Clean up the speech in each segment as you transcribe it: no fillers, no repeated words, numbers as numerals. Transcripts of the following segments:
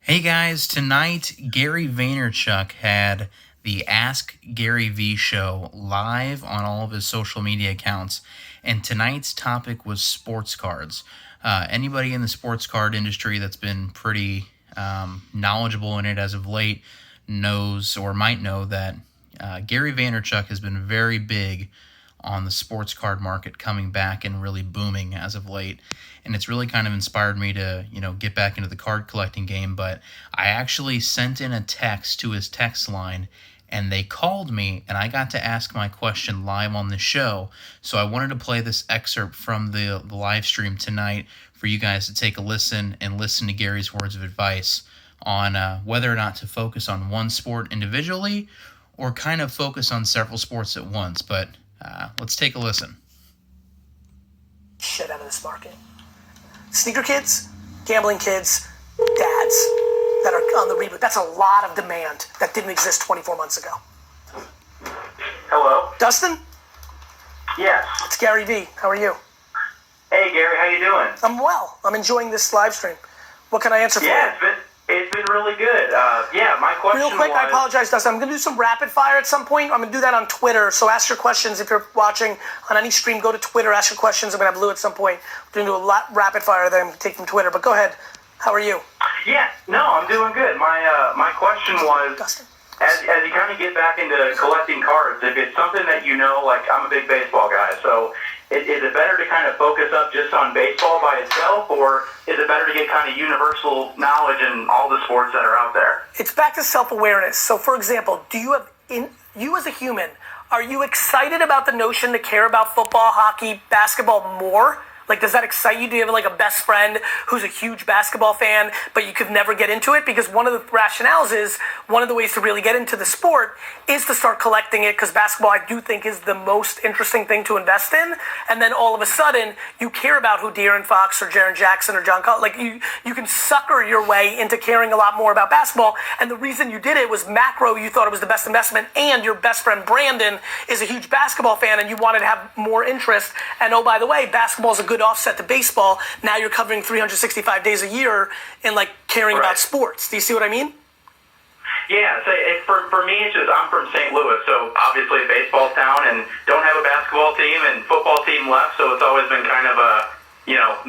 Hey guys, tonight Gary Vaynerchuk had the Ask Gary V show live on all of his social media accounts, and tonight's topic was sports cards. Anybody in the sports card industry that's been pretty knowledgeable in it as of late knows or might know that Gary Vaynerchuk has been very big on the sports card market coming back and really booming as of late. And it's really kind of inspired me to, get back into the card collecting game. But I actually sent in a text to his text line and they called me and I got to ask my question live on the show. So I wanted to play this excerpt from the live stream tonight for you guys to take a listen and listen to Gary's words of advice on whether or not to focus on one sport individually or kind of focus on several sports at once. But let's take a listen. Shit out of this market. Sneaker kids, gambling kids, dads that are on the reboot. That's a lot of demand that didn't exist 24 months ago. Hello? Dustin? Yes. It's Gary V. How are you? Hey, Gary, how you doing? I'm well. I'm enjoying this live stream. What can I answer for you? It's been really good. My question Real quick, was... I apologize, Dustin. I'm going to do some rapid fire at some point. I'm going to do that on Twitter. So ask your questions. If you're watching on any stream, go to Twitter, ask your questions. I'm going to have Lou at some point. We're going to do a lot rapid fire that I'm going to take from Twitter. But go ahead. How are you? Yeah, no, I'm doing good. My question was, Dustin. as you kind of get back into collecting cards, if it's something that you know, like I'm a big baseball guy, so is it better to kind of focus up just on baseball by itself, or is it better to get kind of universal knowledge in all the sports that are out there? It's back to self-awareness. So, for example, you as a human, are you excited about the notion to care about football, hockey, basketball more? Like, does that excite you? Do you have like a best friend who's a huge basketball fan, but you could never get into it? Because one of the rationales is, one of the ways to really get into the sport is to start collecting it, because basketball, I do think, is the most interesting thing to invest in. And then all of a sudden, you care about who De'Aaron Fox or Jaren Jackson or John Collins, like you can sucker your way into caring a lot more about basketball. And the reason you did it was macro, you thought it was the best investment, and your best friend Brandon is a huge basketball fan and you wanted to have more interest. And oh, by the way, basketball is a good offset to baseball. Now you're covering 365 days a year in like caring about sports. Do you see what I mean? Yeah, so for me, it's just I'm from St. Louis, so obviously a baseball town, and don't have a basketball team and football team left, so it's always been kind of a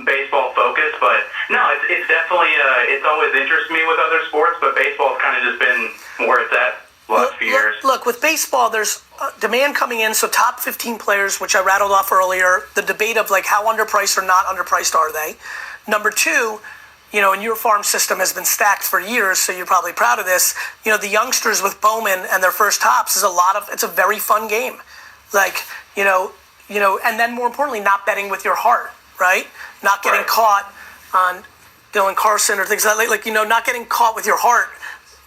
baseball focus. But no, it's definitely it's always interested me with other sports, but baseball's kind of just been where it's at the last few years. Look, with baseball, there's demand coming in, so top 15 players, which I rattled off earlier, the debate of like how underpriced or not underpriced are they. Number two, and your farm system has been stacked for years, so you're probably proud of this. The youngsters with Bowman and their first tops it's a very fun game. Like, and then more importantly, not betting with your heart, right? Not getting caught on Dylan Carson or things like that. Like, not getting caught with your heart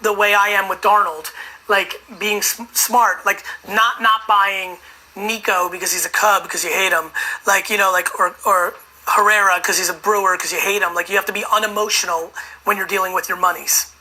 the way I am with Darnold. Like, being smart, like not buying Nico because he's a Cub because you hate him. Like, or Herrera because he's a Brewer because you hate him. Like, you have to be unemotional when you're dealing with your monies.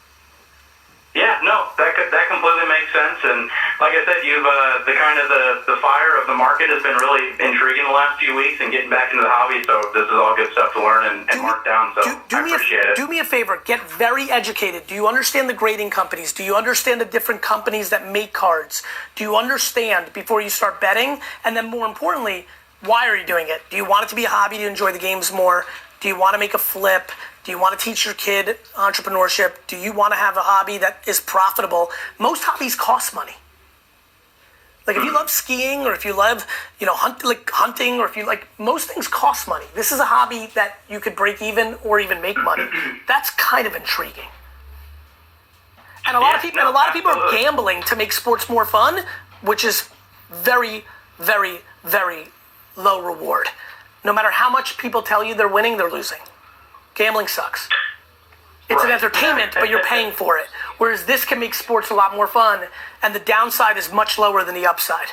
Yeah, no, that completely makes sense. And like I said, you've the fire of the market has been really intriguing the last few weeks and getting back into the hobby. So this is all good stuff to learn and mark down. So I appreciate it. Do me a favor. Get very educated. Do you understand the grading companies? Do you understand the different companies that make cards? Do you understand before you start betting? And then more importantly, why are you doing it? Do you want it to be a hobby to enjoy the games more? Do you want to make a flip? Do you want to teach your kid entrepreneurship? Do you want to have a hobby that is profitable? Most hobbies cost money. Like, if you love skiing or if you love, hunting, or if you like, most things cost money. This is a hobby that you could break even or even make money. That's kind of intriguing. And a lot of people are gambling to make sports more fun, which is very, very, very low reward. No matter how much people tell you they're winning, they're losing. Gambling sucks. It's an entertainment, but you're paying for it. Whereas this can make sports a lot more fun, and the downside is much lower than the upside.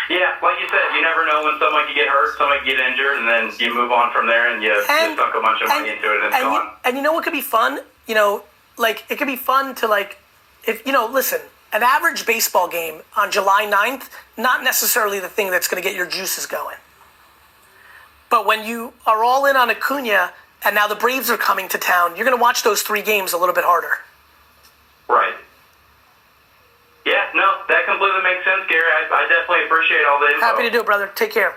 Yeah, like you said, you never know when somebody could get hurt, somebody could get injured, and then you move on from there, and you sunk a bunch of money into it, and it's gone. And you know what could be fun? It could be fun to, listen, an average baseball game on July 9th, not necessarily the thing that's going to get your juices going. But when you are all in on Acuna and now the Braves are coming to town. You're going to watch those 3 games a little bit harder. Right. Yeah, no, that completely makes sense, Gary. I definitely appreciate all the info. Happy to do it, brother. Take care.